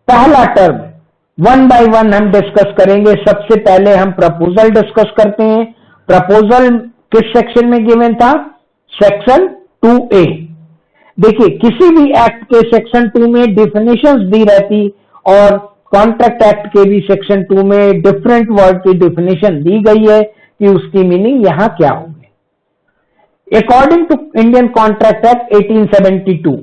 पहला term one by one हम discuss करेंगे। सबसे पहले हम प्रपोजल डिस्कस करते हैं। प्रपोजल किस सेक्शन में गिवन था? Section 2A। देखिए, किसी भी एक्ट के सेक्शन 2 में डिफिनेशंस दी रहती और कॉन्ट्रैक्ट एक्ट के भी सेक्शन 2 में डिफरेंट वर्ड की डिफिनेशन दी गई है कि उसकी मीनिंग यहां क्या होगी। According to Indian Contract Act 1872,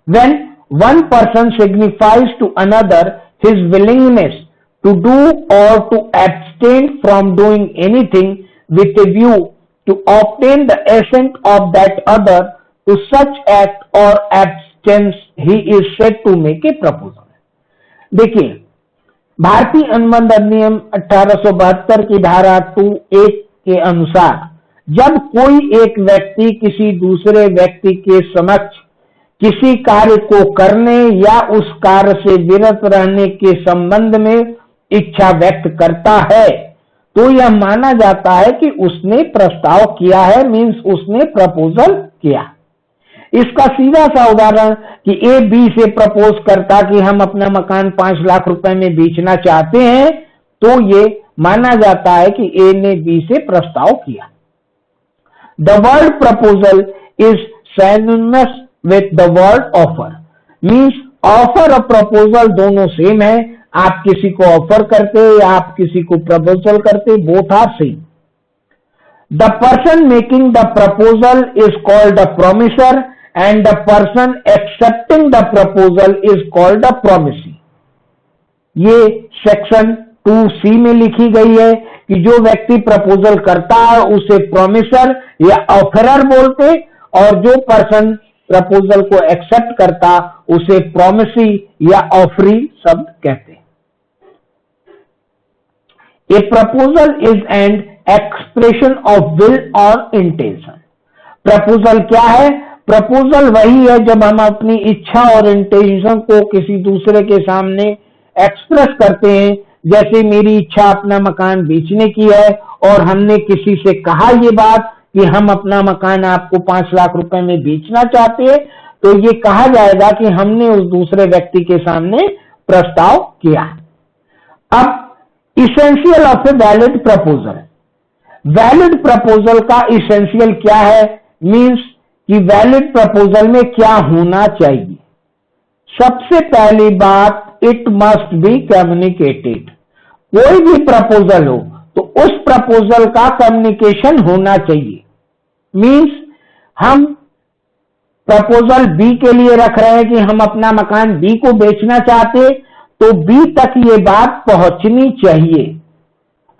when one person signifies to another his willingness to do or to abstain from doing anything with a view to obtain the assent of that other to such act or abstinence, he is said to make a proposal। देखिए, भारतीय अनुबंध अधिनियम 1872 की धारा 2A के अनुसार जब कोई एक व्यक्ति किसी दूसरे व्यक्ति के समक्ष किसी कार्य को करने या उस कार्य से विरत रहने के संबंध में इच्छा व्यक्त करता है तो यह माना जाता है कि उसने प्रस्ताव किया है, मीन्स उसने प्रपोजल किया। इसका सीधा सा उदाहरण कि ए बी से प्रपोज करता कि हम अपना मकान 5 लाख रुपए में बेचना चाहते हैं, तो ये माना जाता है कि ए ने बी से प्रस्ताव किया। The word proposal is synonymous with the word offer, means offer और proposal दोनों सेम है। आप किसी को ऑफर करते या आप किसी को प्रपोजल करते, both are same। The person making the proposal is called a promiser and the person accepting the proposal is called a promisee। ये सेक्शन 2C में लिखी गई है कि जो व्यक्ति प्रपोजल करता है उसे प्रोमिसर या ऑफरर बोलते और जो पर्सन प्रपोजल को एक्सेप्ट करता उसे प्रोमिसी या ऑफरी शब्द कहते हैं। ए proposal is an expression of will और इंटेंशन। प्रपोजल क्या है? प्रपोजल वही है जब हम अपनी इच्छा और इंटेंशन को किसी दूसरे के सामने एक्सप्रेस करते हैं। जैसे मेरी इच्छा अपना मकान बेचने की है और हमने किसी से कहा ये बात कि हम अपना मकान आपको 5 लाख रुपए में बेचना चाहते हैं, तो ये कहा जाएगा कि हमने उस दूसरे व्यक्ति के सामने प्रस्ताव किया। अब essential of a valid proposal. Valid proposal का इसेंशियल क्या है? मींस कि वैलिड प्रपोजल में क्या होना चाहिए। सबसे पहली बात, इट मस्ट बी कम्युनिकेटेड। कोई भी प्रपोजल हो तो उस प्रपोजल का कम्युनिकेशन होना चाहिए। मींस हम प्रपोजल बी के लिए रख रहे हैं कि हम अपना मकान बी को बेचना चाहते, तो बी तक ये बात पहुंचनी चाहिए।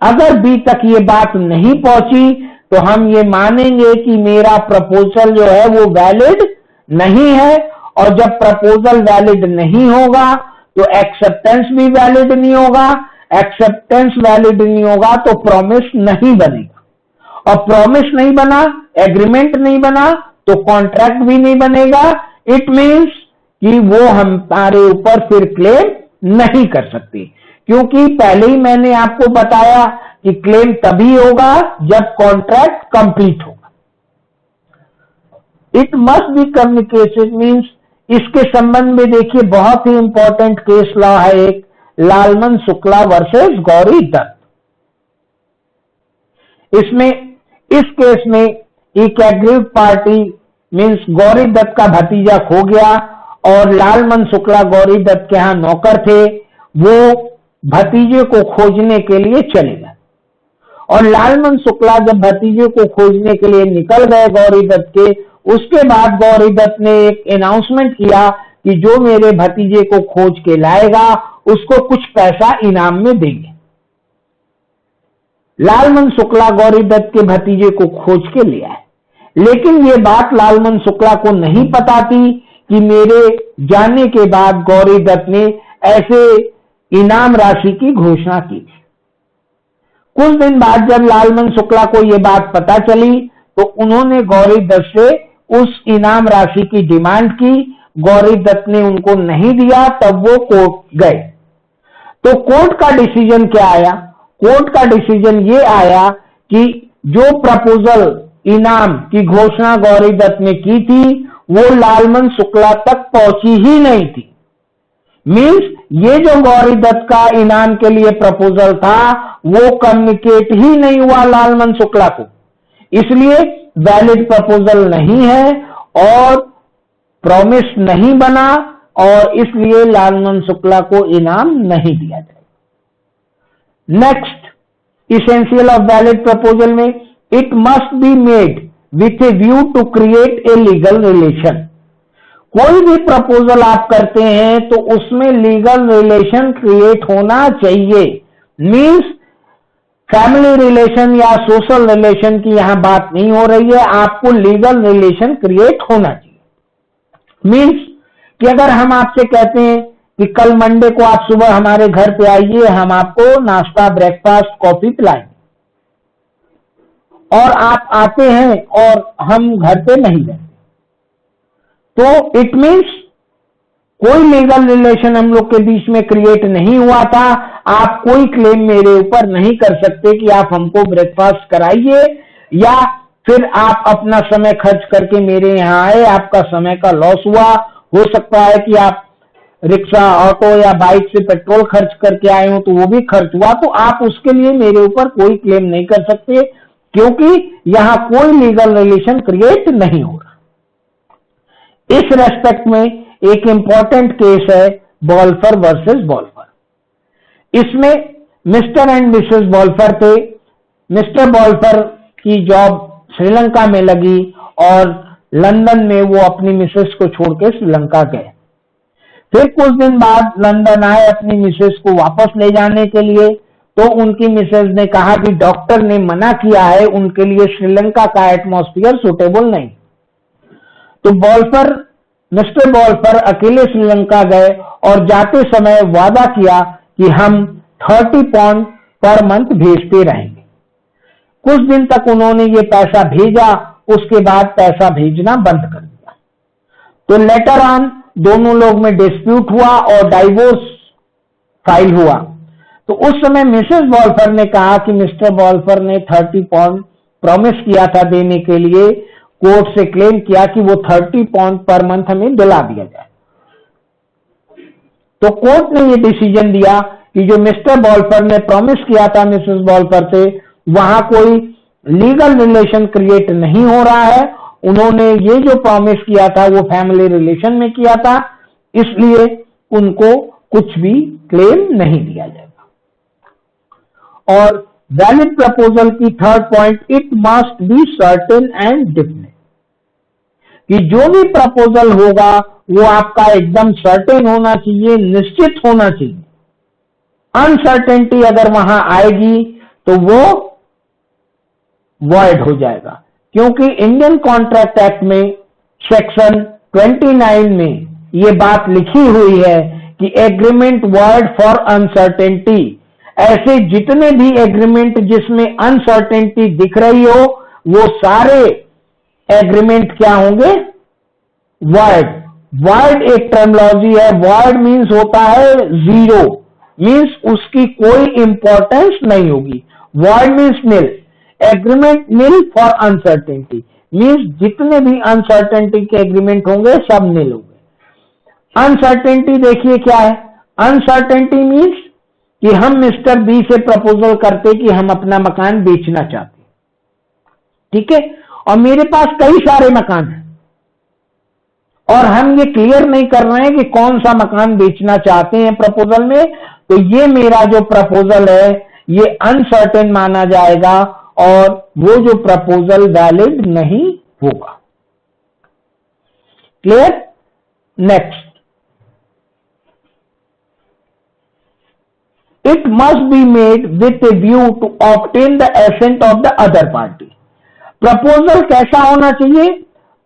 अगर बी तक ये बात नहीं पहुंची तो हम ये मानेंगे कि मेरा प्रपोजल जो है वो वैलिड नहीं है, और जब प्रपोजल वैलिड नहीं होगा तो एक्सेप्टेंस भी वैलिड नहीं होगा। एक्सेप्टेंस वैलिड नहीं होगा तो प्रॉमिस नहीं बनेगा, और प्रॉमिस नहीं बना, एग्रीमेंट नहीं बना तो कॉन्ट्रैक्ट भी नहीं बनेगा। इट मीन्स कि वो हमारे ऊपर फिर क्लेम नहीं कर सकते, क्योंकि पहले ही मैंने आपको बताया कि क्लेम तभी होगा जब कॉन्ट्रैक्ट कंप्लीट होगा। It must B communication means, इसके संबंध में देखिए बहुत ही इंपॉर्टेंट केस लॉ है एक, लालमन शुक्ला वर्सेस गौरी दत्त। इसमें इस केस में एक aggrieve party means Gauri Dutt का भतीजा खो गया और लालमन शुक्ला गौरी दत्त के यहां नौकर थे। वो भतीजे को खोजने के लिए चले गए और लालमन शुक्ला जब भतीजे को खोजने के लिए निकल गए गौरी दत्त के, उसके बाद गौरी दत्त ने एक अनाउंसमेंट किया कि जो मेरे भतीजे को खोज के लाएगा उसको कुछ पैसा इनाम में देंगे। लालमन शुक्ला गौरी दत्त के भतीजे को खोज के ले आए, लेकिन ये बात लालमन शुक्ला को नहीं पता थी कि मेरे जाने के बाद गौरी दत्त ने ऐसे इनाम राशि की घोषणा की। कुछ दिन बाद जब लालमन शुक्ला को यह बात पता चली तो उन्होंने गौरी दत्त से उस इनाम राशि की डिमांड की। गौरी दत्त ने उनको नहीं दिया, तब वो कोर्ट गए। तो कोर्ट का डिसीजन क्या आया? कोर्ट का डिसीजन ये आया कि जो प्रपोजल इनाम की घोषणा गौरी दत्त ने की थी वो लालमन शुक्ला तक पहुंची ही नहीं थी। मीन्स ये जो गौरी दत्त का इनाम के लिए प्रपोजल था वो कम्युनिकेट ही नहीं हुआ लालमन शुक्ला को, इसलिए वैलिड प्रपोजल नहीं है और प्रॉमिस नहीं बना और इसलिए लालमन शुक्ला को इनाम नहीं दिया जाएगा। Next, essential of valid proposal में it must be made with a view to create a legal relation. कोई भी प्रपोजल आप करते हैं तो उसमें लीगल रिलेशन क्रिएट होना चाहिए। मीन्स फैमिली रिलेशन या सोशल रिलेशन की यहां बात नहीं हो रही है, आपको लीगल रिलेशन क्रिएट होना चाहिए। मीन्स कि अगर हम आपसे कहते हैं कि कल मंडे को आप सुबह हमारे घर पे आइए, हम आपको नाश्ता, ब्रेकफास्ट, कॉफी पिलाएंगे, और आप आते हैं और हम घर पे नहीं रहते, तो इट मीन्स कोई लीगल रिलेशन हम लोग के बीच में क्रिएट नहीं हुआ था। आप कोई क्लेम मेरे ऊपर नहीं कर सकते कि आप हमको ब्रेकफास्ट कराइए या फिर आप अपना समय खर्च करके मेरे यहां आए, आपका समय का लॉस हुआ। हो सकता है कि आप रिक्शा, ऑटो या बाइक से पेट्रोल खर्च करके आए हो तो वो भी खर्च हुआ, तो आप उसके लिए मेरे ऊपर कोई क्लेम नहीं कर सकते क्योंकि यहां कोई लीगल रिलेशन क्रिएट नहीं हो रहा। इस रेस्पेक्ट में एक इंपॉर्टेंट केस है बॉल्फर वर्सेस बॉल्फर। इसमें मिस्टर एंड मिसेस बॉल्फर थे। मिस्टर बॉल्फर की जॉब श्रीलंका में लगी और लंदन में वो अपनी मिसेस को छोड़ के श्रीलंका गए। फिर कुछ दिन बाद लंदन आए अपनी मिसेस को वापस ले जाने के लिए, तो उनकी मिसेस ने कहा कि डॉक्टर ने मना किया है, उनके लिए श्रीलंका का एटमॉस्फेयर सुटेबल नहीं। तो मिस्टर बॉल्फर अकेले श्रीलंका गए और जाते समय वादा किया कि हम 30 पाउंड पर मंथ भेजते रहेंगे। कुछ दिन तक उन्होंने ये पैसा भेजा, उसके बाद पैसा भेजना बंद कर दिया। तो लेटर ऑन दोनों लोग में डिस्प्यूट हुआ और डाइवोर्स फाइल हुआ। तो उस समय मिसेस बॉल्फर ने कहा कि मिस्टर बॉल्फर ने 30 पाउंड प्रॉमिस किया था देने के लिए, कोर्ट से क्लेम किया कि वो 30 पाउंड पर मंथ हमें दिला दिया जाए। तो कोर्ट ने ये डिसीजन दिया कि जो मिस्टर बॉल्फर ने प्रॉमिस किया था मिसेस बॉल्फर से, वहां कोई लीगल रिलेशन क्रिएट नहीं हो रहा है। उन्होंने ये जो प्रॉमिस किया था वो फैमिली रिलेशन में किया था, इसलिए उनको कुछ भी क्लेम नहीं दिया जाएगा। और वैलिड प्रपोजल की third point, it must be certain and definite, कि जो भी प्रपोजल होगा वो आपका एकदम सर्टेन होना चाहिए, निश्चित होना चाहिए। अनसर्टेनिटी अगर वहां आएगी तो वो वॉइड हो जाएगा, क्योंकि इंडियन कॉन्ट्रैक्ट एक्ट में सेक्शन 29 में ये बात लिखी हुई है कि एग्रीमेंट वॉइड फॉर अनसर्टेनिटी। ऐसे जितने भी एग्रीमेंट जिसमें अनसर्टेनिटी दिख रही हो वो सारे एग्रीमेंट क्या होंगे? वॉइड। वॉइड एक टर्मिनोलॉजी है। वॉइड मीन्स होता है जीरो, मीन्स उसकी कोई इंपॉर्टेंस नहीं होगी। Void means nil. Agreement nil for uncertainty means जितने भी अनसर्टेनिटी के एग्रीमेंट होंगे सब निल होंगे। अनसर्टेनिटी देखिए क्या है। अनसर्टेनिटी मीन्स कि हम मिस्टर बी से प्रपोजल करते कि हम अपना मकान बेचना चाहते, ठीक है, और मेरे पास कई सारे मकान हैं और हम ये क्लियर नहीं कर रहे हैं कि कौन सा मकान बेचना चाहते हैं प्रपोजल में, तो ये मेरा जो प्रपोजल है ये अनसर्टेन माना जाएगा और वो जो प्रपोजल वैलिड नहीं होगा। Clear? Next, it must be made with a view to obtain the assent of the other party. Proposal कैसा होना चाहिए?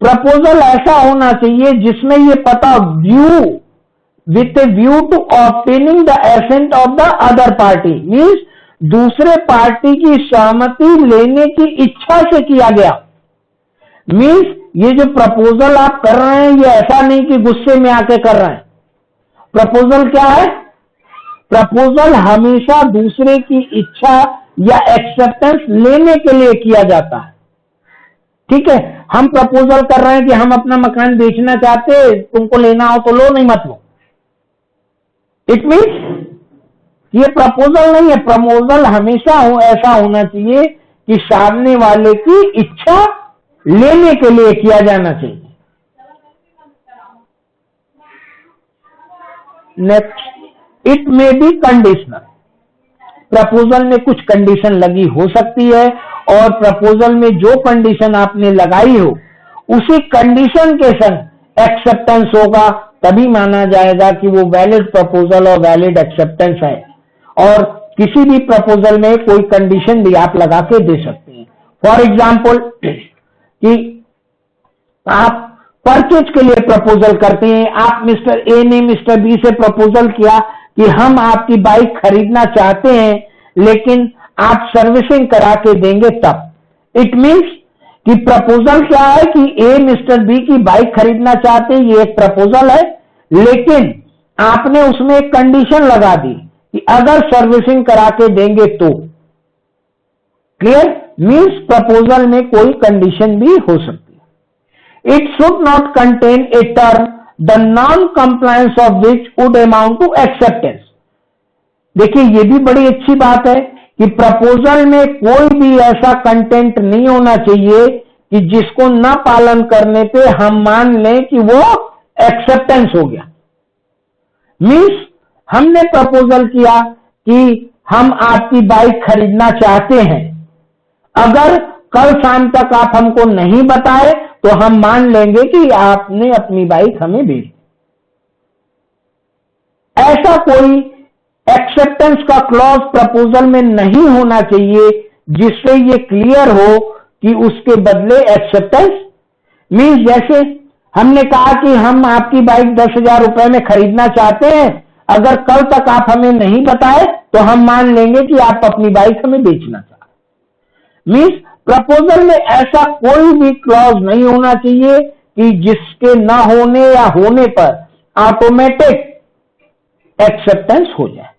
प्रपोजल ऐसा होना चाहिए जिसमें ये पता, view with a view to obtaining the assent of the other party means दूसरे पार्टी की सहमति लेने की इच्छा से किया गया। मीन्स ये जो प्रपोजल आप कर रहे हैं ये ऐसा नहीं कि गुस्से में आके कर रहे हैं। प्रपोजल क्या है? प्रपोजल हमेशा दूसरे की इच्छा या एक्सेप्टेंस लेने के लिए किया जाता है, ठीक है। हम प्रपोजल कर रहे हैं कि हम अपना मकान बेचना चाहते, तुमको लेना हो तो लो, नहीं मत लो। इट मीन्स ये प्रपोजल नहीं है। प्रपोजल हमेशा ऐसा होना चाहिए कि सामने वाले की इच्छा लेने के लिए किया जाना चाहिए। Next, it may be conditional. Proposal में कुछ कंडीशन लगी हो सकती है और प्रपोजल में जो कंडीशन आपने लगाई हो उसी कंडीशन के संग एक्सेप्टेंस होगा, तभी माना जाएगा कि वो वैलिड प्रपोजल और वैलिड एक्सेप्टेंस है। और किसी भी प्रपोजल में कोई कंडीशन भी आप लगा के दे सकते हैं। फॉर एग्जाम्पल कि आप परचेज के लिए प्रपोजल करते हैं, आप मिस्टर ए ने मिस्टर बी से प्रपोजल किया कि हम आपकी बाइक खरीदना चाहते हैं लेकिन आप सर्विसिंग करा के देंगे तब। इट मीन्स कि प्रपोजल क्या है कि ए मिस्टर बी की बाइक खरीदना चाहते हैं, ये एक प्रपोजल है, लेकिन आपने उसमें एक कंडीशन लगा दी कि अगर सर्विसिंग करा के देंगे तो। क्लियर? मीन्स प्रपोजल में कोई कंडीशन भी हो सकती है। It should not contain a term the non compliance of which would amount to acceptance. देखिए, ये भी बड़ी अच्छी बात है कि प्रपोजल में कोई भी ऐसा कंटेंट नहीं होना चाहिए कि जिसको न पालन करने पे हम मान लें कि वो एक्सेप्टेंस हो गया। मीन्स हमने प्रपोजल किया कि हम आपकी बाइक खरीदना चाहते हैं, अगर कल शाम तक आप हमको नहीं बताए तो हम मान लेंगे कि आपने अपनी बाइक हमें भेज दी। ऐसा कोई एक्सेप्टेंस का क्लॉज प्रपोजल में नहीं होना चाहिए जिससे ये क्लियर हो कि उसके बदले एक्सेप्टेंस। मीन्स जैसे हमने कहा कि हम आपकी बाइक 10,000 रुपए में खरीदना चाहते हैं, अगर कल तक आप हमें नहीं बताए तो हम मान लेंगे कि आप अपनी बाइक हमें बेचना चाहते। मीन्स प्रपोजल में ऐसा कोई भी क्लॉज नहीं होना चाहिए कि जिसके न होने या होने पर ऑटोमेटिक एक्सेप्टेंस हो जाए।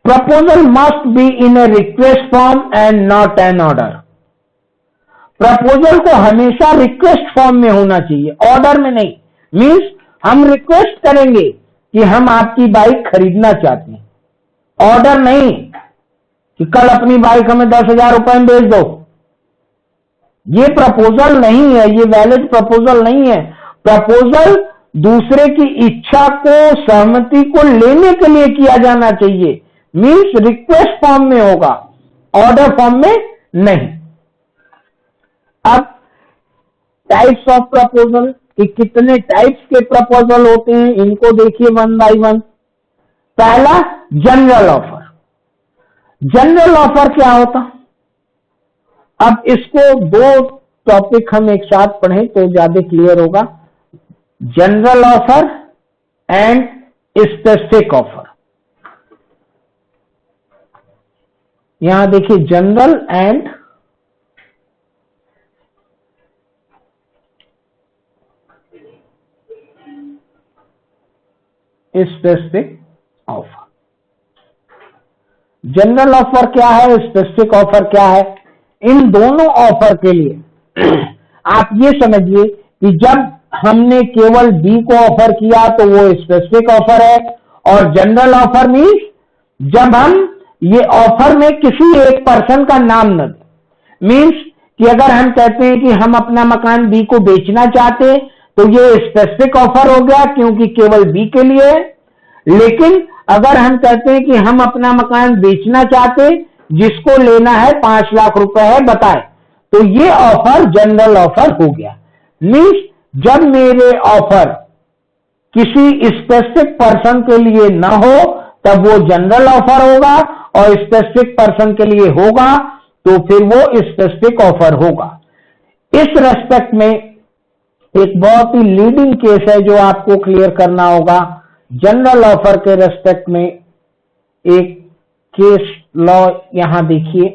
Proposal must be in A request form and not an order. Proposal को हमेशा रिक्वेस्ट फॉर्म में होना चाहिए, ऑर्डर में नहीं। मीन्स हम रिक्वेस्ट करेंगे कि हम आपकी बाइक खरीदना चाहते हैं, ऑर्डर नहीं कि कल अपनी बाइक हमें 10,000 रुपए में बेच दो। ये प्रपोजल नहीं है, ये वैलिड प्रपोजल नहीं है। प्रपोजल दूसरे की इच्छा को, सहमति को लेने के लिए किया जाना चाहिए। मीन्स रिक्वेस्ट फॉर्म में होगा, ऑर्डर फॉर्म में नहीं। अब टाइप्स ऑफ प्रपोजल कि कितने टाइप्स के प्रपोजल होते हैं, इनको देखिए वन बाय वन। पहला, जनरल ऑफर। जनरल ऑफर क्या होता? अब इसको दो टॉपिक हम एक साथ पढ़ें तो ज्यादा क्लियर होगा। General offer and specific offer. यहां देखिए, general and specific offer. General offer क्या है, स्पेसिफिक ऑफर क्या है? इन दोनों ऑफर के लिए आप ये समझिए कि जब हमने केवल बी को ऑफर किया तो वो स्पेसिफिक ऑफर है, और जनरल ऑफर मीन्स जब हम ये ऑफर में किसी एक पर्सन का नाम न दें। मीन्स कि अगर हम कहते हैं कि हम अपना मकान बी को बेचना चाहते हैं तो ये स्पेसिफिक ऑफर हो गया क्योंकि केवल बी के लिए है। लेकिन अगर हम कहते हैं कि हम अपना मकान बेचना चाहते हैं, जिसको लेना है 5 लाख रुपए है बताए, तो ये ऑफर जनरल ऑफर हो गया। मीन्स जब मेरे ऑफर किसी स्पेसिफिक पर्सन के लिए ना हो तब वो जनरल ऑफर होगा, और स्पेसिफिक पर्सन के लिए होगा तो फिर वो स्पेसिफिक ऑफर होगा। इस रेस्पेक्ट में एक बहुत ही लीडिंग केस है जो आपको क्लियर करना होगा। जनरल ऑफर के रेस्पेक्ट में एक केस लॉ यहां देखिए,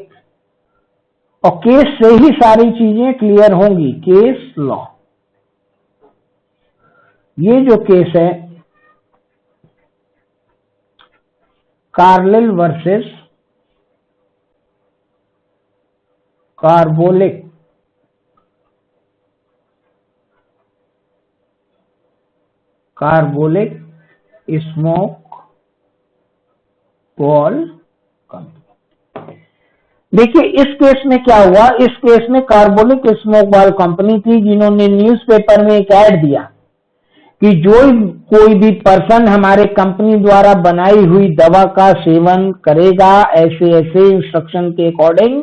और केस से ही सारी चीजें क्लियर होंगी। केस लॉ, ये जो केस है Carlill versus carbolic, carbolic smoke ball company. देखिए इस केस में क्या हुआ, इस केस में कार्बोलिक स्मोक बॉल कंपनी थी जिन्होंने न्यूज़पेपर में एक ऐड दिया कि जो कोई भी पर्सन हमारे कंपनी द्वारा बनाई हुई दवा का सेवन करेगा ऐसे ऐसे इंस्ट्रक्शन के अकॉर्डिंग,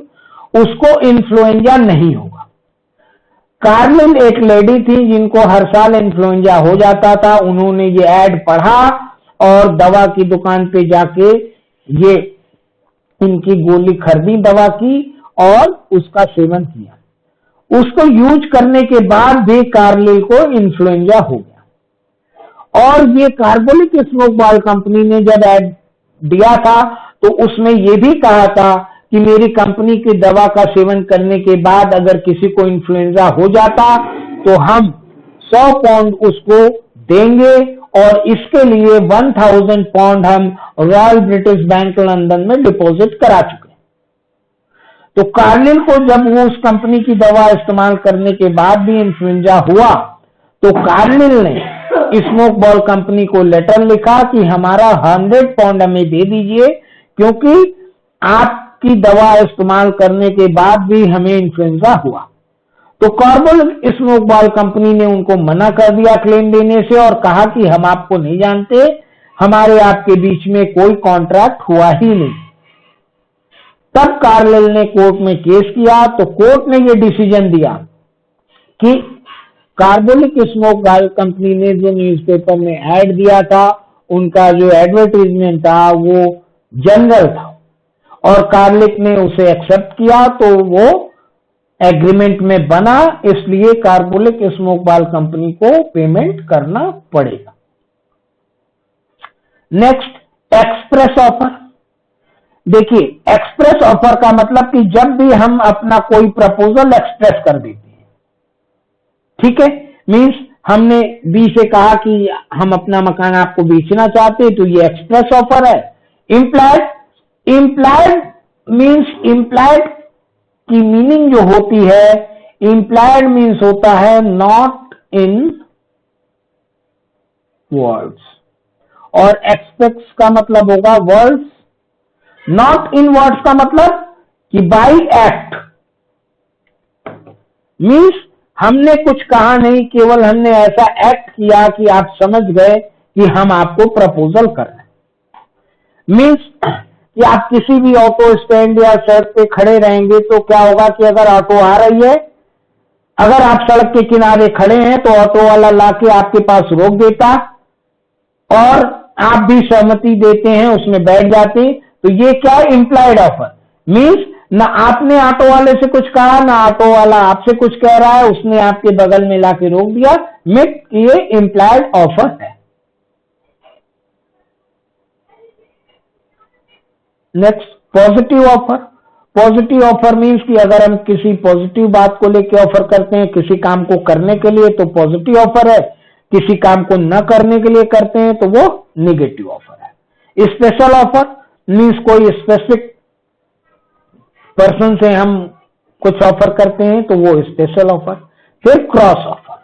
उसको इन्फ्लुएंजा नहीं होगा। कार्लिन एक लेडी थी जिनको हर साल इन्फ्लुएंजा हो जाता था। उन्होंने ये ऐड पढ़ा और दवा की दुकान पे जाके ये इनकी गोली खरीदी दवा की और उसका सेवन किया। उसको यूज करने के बाद भी कार्लिन को इन्फ्लुएंजा हो गया। और ये कार्बोलिक स्मोक बॉल कंपनी ने जब ऐड दिया था तो उसमें ये भी कहा था कि मेरी कंपनी की दवा का सेवन करने के बाद अगर किसी को इन्फ्लुएंजा हो जाता तो हम 100 पाउंड उसको देंगे और इसके लिए 1000 पाउंड हम रॉयल ब्रिटिश बैंक लंदन में डिपॉजिट करा चुके। तो कार्लिन को जब वो उस कंपनी की दवा इस्तेमाल करने के बाद भी इन्फ्लुएंजा हुआ तो कार्लिन ने स्मोक बॉल कंपनी को लेटर लिखा कि हमारा 100 पाउंड हमें दे दीजिए क्योंकि आपकी दवा इस्तेमाल करने के बाद भी हमें इन्फ्लुएंजा हुआ। तो कार्बोलिक स्मोक बॉल कंपनी ने उनको मना कर दिया क्लेम देने से और कहा कि हम आपको नहीं जानते, हमारे आपके बीच में कोई कॉन्ट्रैक्ट हुआ ही नहीं। तब कार्लिन ने कोर्ट में केस किया तो कोर्ट ने यह डिसीजन दिया कि कार्बोलिक स्मोक बॉल कंपनी ने जो न्यूज़पेपर में ऐड दिया था उनका जो एडवर्टाइजमेंट था वो जनरल था और कार्लिन ने उसे एक्सेप्ट किया तो वो एग्रीमेंट में बना, इसलिए कार्बोलिक स्मोक बॉल कंपनी को पेमेंट करना पड़ेगा। Next express offer. देखिए एक्सप्रेस ऑफर का मतलब कि जब भी हम अपना कोई प्रपोजल एक्सप्रेस कर देते हैं, ठीक है, मींस हमने बी से कहा कि हम अपना मकान आपको बेचना चाहते हैं तो ये एक्सप्रेस ऑफर है। इम्प्लाइड मींस इम्प्लाइड की मीनिंग जो होती है, इम्प्लाइड मीन्स होता है नॉट इन वर्ड्स और एक्सप्रेस का मतलब होगा वर्ड्स। नॉट इन वर्ड्स का मतलब कि बाय एक्ट मीन्स हमने कुछ कहा नहीं, केवल हमने ऐसा एक्ट किया कि आप समझ गए कि हम आपको प्रपोजल कर रहे हैं। मीन्स कि आप किसी भी ऑटो स्टैंड या सड़क पे खड़े रहेंगे तो क्या होगा कि अगर ऑटो आ रही है, अगर आप सड़क के किनारे खड़े हैं तो ऑटो वाला लाके आपके पास रोक देता और आप भी सहमति देते हैं, उसमें बैठ जाते। तो ये क्या है, इम्प्लाइड ऑफर मीन्स ना आपने ऑटो वाले से कुछ कहा ना ऑटो वाला आपसे कुछ कह रहा है, उसने आपके बगल में लाके रोक दिया, ये इम्प्लाइड ऑफर है। Next positive offer. Positive offer means कि अगर हम किसी पॉजिटिव बात को लेकर ऑफर करते हैं किसी काम को करने के लिए तो पॉजिटिव ऑफर है, किसी काम को न करने के लिए करते हैं तो वो नेगेटिव ऑफर है। स्पेशल ऑफर मीन्स कोई स्पेसिफिक पर्सन से हम कुछ ऑफर करते हैं तो वो स्पेशल ऑफर। फिर क्रॉस ऑफर।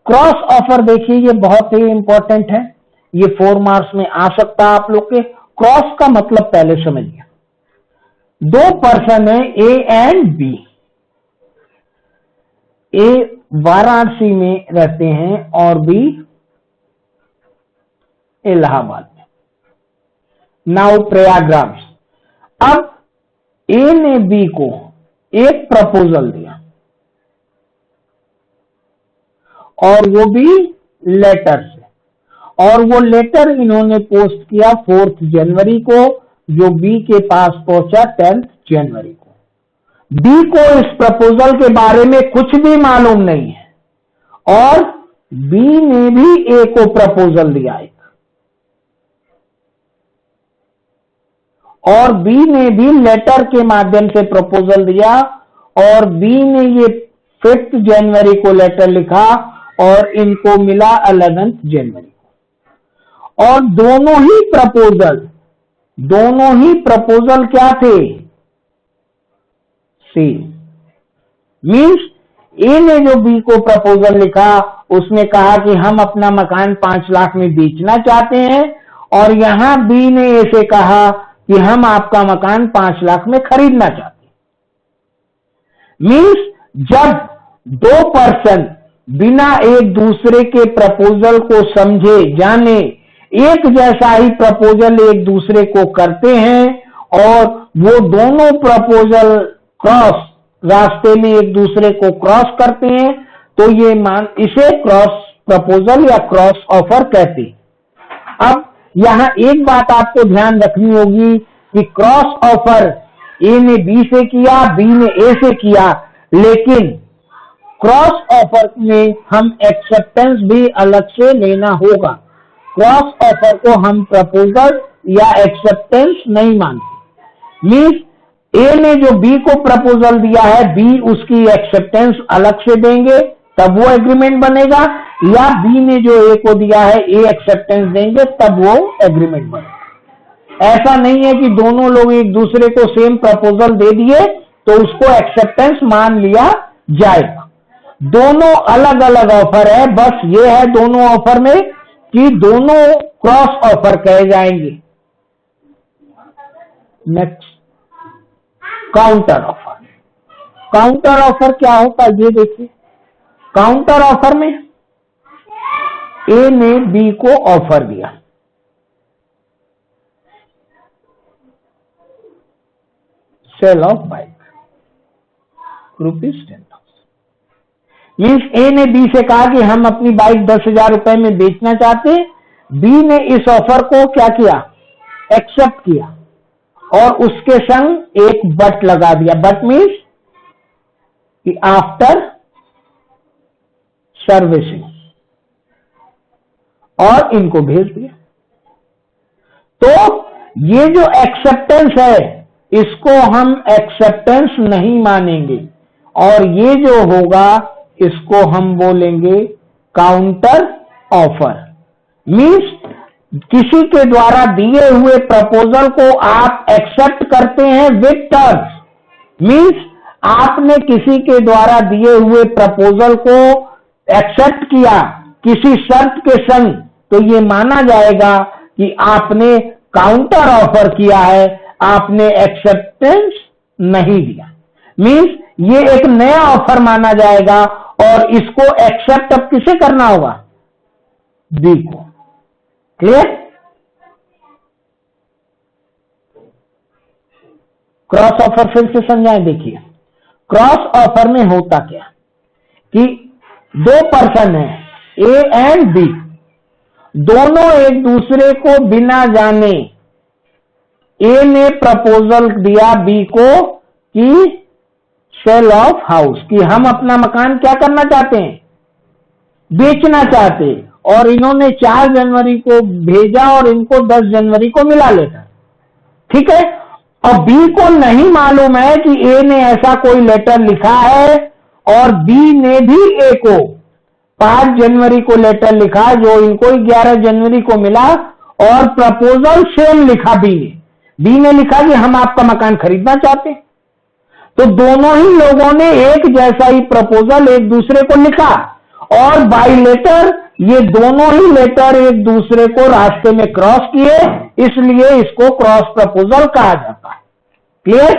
क्रॉस ऑफर देखिए ये बहुत ही इंपॉर्टेंट है, ये 4 मार्क्स में आ सकता है आप लोग के। क्रॉस का मतलब पहले समझिए, 2 पर्सन है ए एंड बी। ए वाराणसी में रहते हैं और बी इलाहाबाद में, नाउ प्रयागराज। अब ए ने बी को एक प्रपोजल दिया और वो भी लेटर से, और वो लेटर इन्होंने पोस्ट किया 4 जनवरी को, जो बी के पास पहुंचा 10 जनवरी को। बी को इस प्रपोजल के बारे में कुछ भी मालूम नहीं है और बी ने भी ए को प्रपोजल दिया एक, और बी ने भी लेटर के माध्यम से प्रपोजल दिया और बी ने ये 5 जनवरी को लेटर लिखा और इनको मिला 11 जनवरी को। और दोनों ही प्रपोजल क्या थे? सेम। मीन्स ए ने जो बी को प्रपोजल लिखा उसने कहा कि हम अपना मकान 5 लाख में बेचना चाहते हैं, और यहां बी ने ए से कहा कि हम आपका मकान 5 लाख में खरीदना चाहते हैं। मीन्स जब दो पर्सन बिना एक दूसरे के प्रपोजल को समझे जाने एक जैसा ही प्रपोजल एक दूसरे को करते हैं, और वो दोनों प्रपोजल क्रॉस रास्ते में एक दूसरे को क्रॉस करते हैं, तो ये इसे क्रॉस प्रपोजल या क्रॉस ऑफर कहते हैं। अब यहां एक बात आपको ध्यान रखनी होगी कि क्रॉस ऑफर ए ने बी से किया, बी ने ए से किया, लेकिन क्रॉस ऑफर में हम एक्सेप्टेंस भी अलग से लेना होगा। क्रॉस ऑफर को हम प्रपोजल या एक्सेप्टेंस नहीं मानते। मीन्स ए ने जो बी को प्रपोजल दिया है, बी उसकी एक्सेप्टेंस अलग से देंगे तब वो एग्रीमेंट बनेगा, या बी ने जो ए को दिया है ए एक्सेप्टेंस देंगे तब वो एग्रीमेंट बनेगा। ऐसा नहीं है कि दोनों लोग एक दूसरे को सेम प्रपोजल दे दिए तो उसको एक्सेप्टेंस मान लिया जाएगा। दोनों अलग अलग ऑफर है, बस ये है दोनों ऑफर में कि दोनों क्रॉस ऑफर कहे जाएंगे। Next, counter offer. Counter offer क्या होता है ये देखिए। काउंटर ऑफर में ए ने बी को ऑफर दिया, सेल ऑफ बाइक ₹10,000। मीन्स ए ने बी से कहा कि हम अपनी बाइक 10,000 रुपए में बेचना चाहते हैं। बी ने इस ऑफर को क्या किया, एक्सेप्ट किया, और उसके संग एक बट लगा दिया। बट मीन्स कि आफ्टर सर्विसिंग, और इनको भेज दिया। तो ये जो एक्सेप्टेंस है इसको हम एक्सेप्टेंस नहीं मानेंगे, और ये जो होगा इसको हम बोलेंगे काउंटर ऑफर। मीन्स किसी के द्वारा दिए हुए प्रपोजल को आप एक्सेप्ट करते हैं विद टर्म्स। मीन्स आपने किसी के द्वारा दिए हुए प्रपोजल को एक्सेप्ट किया किसी शर्त के संग, तो ये माना जाएगा कि आपने काउंटर ऑफर किया है, आपने एक्सेप्टेंस नहीं दिया। मीन्स ये एक नया ऑफर माना जाएगा, और इसको एक्सेप्ट अब किसे करना होगा, बी को। क्लियर? क्रॉस ऑफर फिर से समझाएं। देखिए क्रॉस ऑफर में होता क्या कि दो पर्सन है ए एंड बी, दोनों एक दूसरे को बिना जाने, ए ने प्रपोजल दिया बी को कि सेल ऑफ हाउस, कि हम अपना मकान क्या करना चाहते हैं, बेचना चाहते, और इन्होंने 4 जनवरी को भेजा और इनको 10 जनवरी को मिला लेता। ठीक है, और बी को नहीं मालूम है कि ए ने ऐसा कोई लेटर लिखा है, और बी ने भी ए को 5 जनवरी को लेटर लिखा जो इनको 11 जनवरी को मिला, और प्रपोजल सेम लिखा बी ने लिखा कि हम आपका मकान खरीदना चाहते हैं। तो दोनों ही लोगों ने एक जैसा ही प्रपोजल एक दूसरे को लिखा, और बाय लेटर ये दोनों ही लेटर एक दूसरे को रास्ते में क्रॉस किए, इसलिए इसको क्रॉस प्रपोजल कहा जाता है। क्लियर?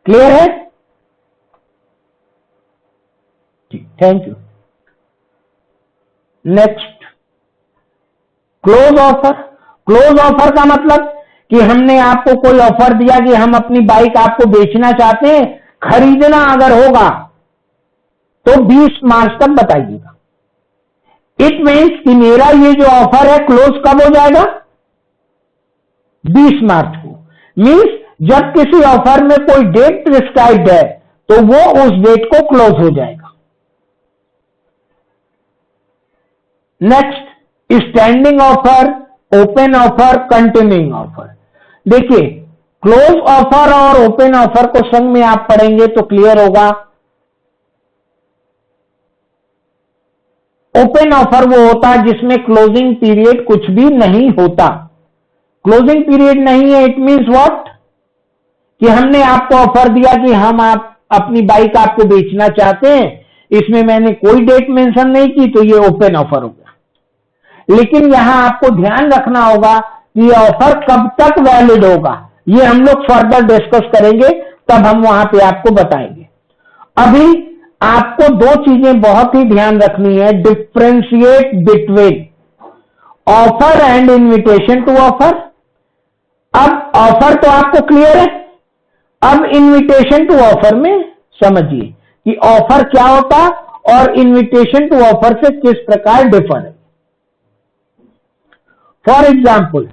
क्लियर है? ठीक, thank you. Next, close offer. Close offer का मतलब कि हमने आपको कोई ऑफर दिया कि हम अपनी बाइक आपको बेचना चाहते हैं, खरीदना अगर होगा तो 20 मार्च तक बताइएगा। इट मीन्स कि मेरा ये जो ऑफर है क्लोज कब हो जाएगा, 20 मार्च को। मीन्स जब किसी ऑफर में कोई डेट प्रिस्क्राइब्ड है तो वो उस डेट को क्लोज हो जाएगा। Next, standing offer, open offer, continuing offer. देखिए क्लोज ऑफर और ओपन ऑफर को संग में आप पढ़ेंगे तो क्लियर होगा। ओपन ऑफर वो होता है जिसमें क्लोजिंग पीरियड कुछ भी नहीं होता। क्लोजिंग पीरियड नहीं है, इट मीन्स व्हाट, कि हमने आपको ऑफर दिया कि हम आप अपनी बाइक आपको बेचना चाहते हैं, इसमें मैंने कोई डेट मेंशन नहीं की, तो ये ओपन ऑफर हो गया। लेकिन यहां आपको ध्यान रखना होगा कि ये ऑफर कब तक वैलिड होगा, ये हम लोग फर्दर डिस्कस करेंगे, तब हम वहां पे आपको बताएंगे। अभी आपको दो चीजें बहुत ही ध्यान रखनी है, differentiate between offer and invitation to offer. अब ऑफर तो आपको क्लियर है, अब इन्विटेशन टू ऑफर में समझिए कि ऑफर क्या होता और इन्विटेशन टू ऑफर से किस प्रकार डिफर है। फॉर एग्जाम्पल,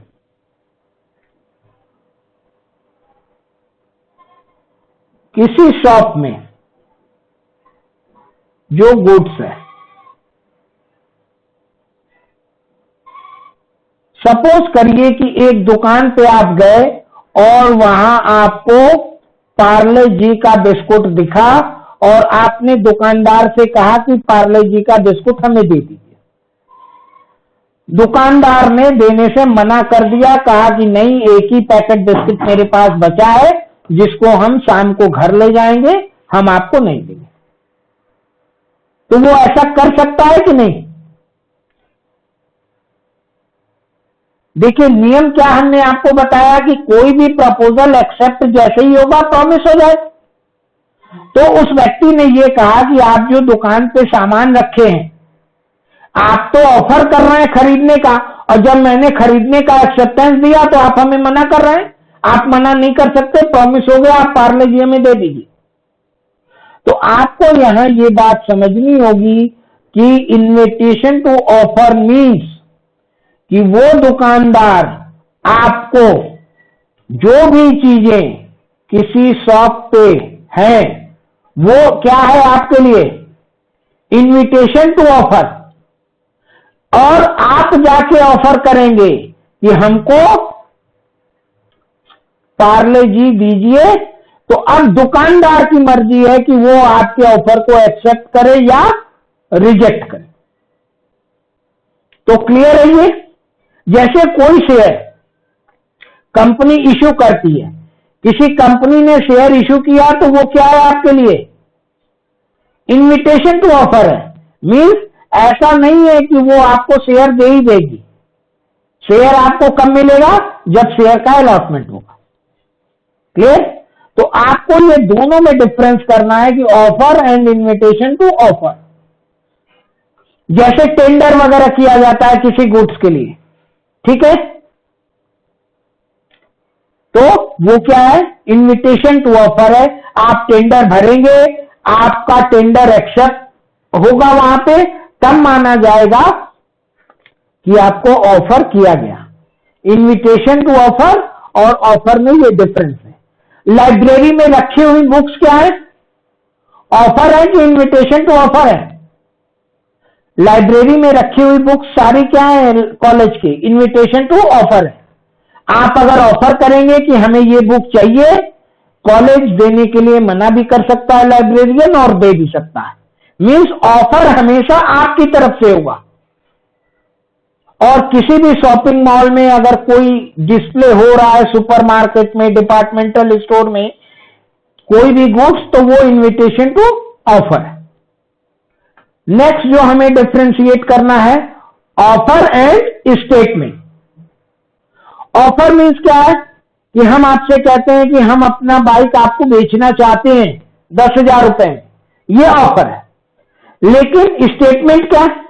किसी शॉप में जो गुड्स है, सपोज करिए कि एक दुकान पे आप गए और वहां आपको पार्ले जी का बिस्कुट दिखा और आपने दुकानदार से कहा कि पार्ले जी का बिस्कुट हमें दे दीजिए। दुकानदार ने देने से मना कर दिया, कहा कि नहीं, एक ही पैकेट बिस्कुट मेरे पास बचा है जिसको हम शाम को घर ले जाएंगे, हम आपको नहीं देंगे। तो वो ऐसा कर सकता है कि नहीं? देखिए, नियम क्या हमने आपको बताया कि कोई भी प्रपोजल एक्सेप्ट जैसे ही होगा प्रॉमिस हो जाए। तो उस व्यक्ति ने ये कहा कि आप जो दुकान पे सामान रखे हैं, आप तो ऑफर कर रहे हैं खरीदने का, और जब मैंने खरीदने का एक्सेप्टेंस दिया तो आप हमें मना कर रहे हैं। आप मना नहीं कर सकते, प्रॉमिस हो गया, आप पार्ले जी हमें दे दीजिए। तो आपको यहां ये बात समझनी होगी कि इन्विटेशन टू ऑफर मीन्स कि वो दुकानदार आपको जो भी चीजें किसी शॉप पे है, वो क्या है आपके लिए? Invitation to offer. और आप जाके ऑफर करेंगे कि हमको पार्ले जी दीजिए, तो अब दुकानदार की मर्जी है कि वो आपके ऑफर को एक्सेप्ट करे या रिजेक्ट करे। तो क्लियर है ये? जैसे कोई शेयर कंपनी इश्यू करती है, किसी कंपनी ने शेयर इश्यू किया, तो वो क्या है आपके लिए? इन्विटेशन टू ऑफर है। मींस ऐसा नहीं है कि वो आपको शेयर दे ही देगी। शेयर आपको कब मिलेगा? जब शेयर का अलॉटमेंट होगा। क्लियर? तो आपको ये दोनों में डिफरेंस करना है कि offer and invitation to offer. जैसे टेंडर वगैरह किया जाता है किसी गुड्स के लिए, ठीक है, तो वो क्या है? इन्विटेशन टू ऑफर है। आप टेंडर भरेंगे, आपका टेंडर एक्सेप्ट होगा, वहां पे तब माना जाएगा कि आपको ऑफर किया गया। इन्विटेशन टू ऑफर और ऑफर में ये डिफरेंस है। लाइब्रेरी में रखी हुई बुक्स क्या है? ऑफर है कि इन्विटेशन टू ऑफर है? लाइब्रेरी में रखी हुई बुक्स सारी क्या है कॉलेज की? इन्विटेशन टू ऑफर है। आप अगर ऑफर करेंगे कि हमें ये बुक चाहिए, कॉलेज देने के लिए मना भी कर सकता है लाइब्रेरियन, और दे भी सकता है। मींस ऑफर हमेशा आपकी तरफ से होगा। और किसी भी शॉपिंग मॉल में अगर कोई डिस्प्ले हो रहा है, सुपरमार्केट में, डिपार्टमेंटल स्टोर में, कोई भी गुड्स, तो वो इन्विटेशन टू ऑफर है। नेक्स्ट जो हमें डिफ्रेंशिएट करना है, offer and statement. Offer means क्या है कि हम आपसे कहते हैं कि हम अपना बाइक आपको बेचना चाहते हैं 10,000 रुपए में, ये ऑफर है। लेकिन स्टेटमेंट क्या है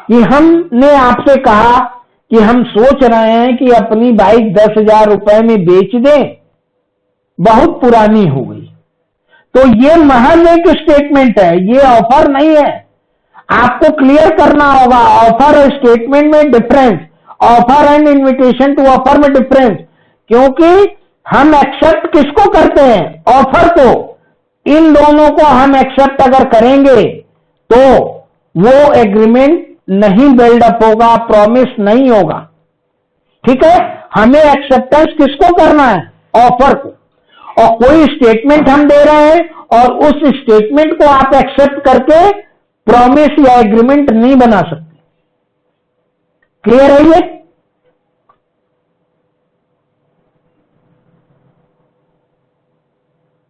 कि हमने आपसे कहा कि हम सोच रहे हैं कि अपनी बाइक 10,000 रुपए में बेच दें, बहुत पुरानी हो गई। तो ये महज एक स्टेटमेंट है, ये ऑफर नहीं है। आपको क्लियर करना होगा ऑफर और स्टेटमेंट में difference, offer and invitation to offer में डिफरेंस। क्योंकि हम एक्सेप्ट किसको करते हैं? ऑफर को। इन दोनों को हम एक्सेप्ट अगर करेंगे तो वो एग्रीमेंट नहीं बिल्डअप होगा, प्रॉमिस नहीं होगा। ठीक है, हमें एक्सेप्टेंस किसको करना है? ऑफर को। और कोई स्टेटमेंट हम दे रहे हैं और उस स्टेटमेंट को आप एक्सेप्ट करके प्रॉमिस या एग्रीमेंट नहीं बना सकते। क्लियर है ये?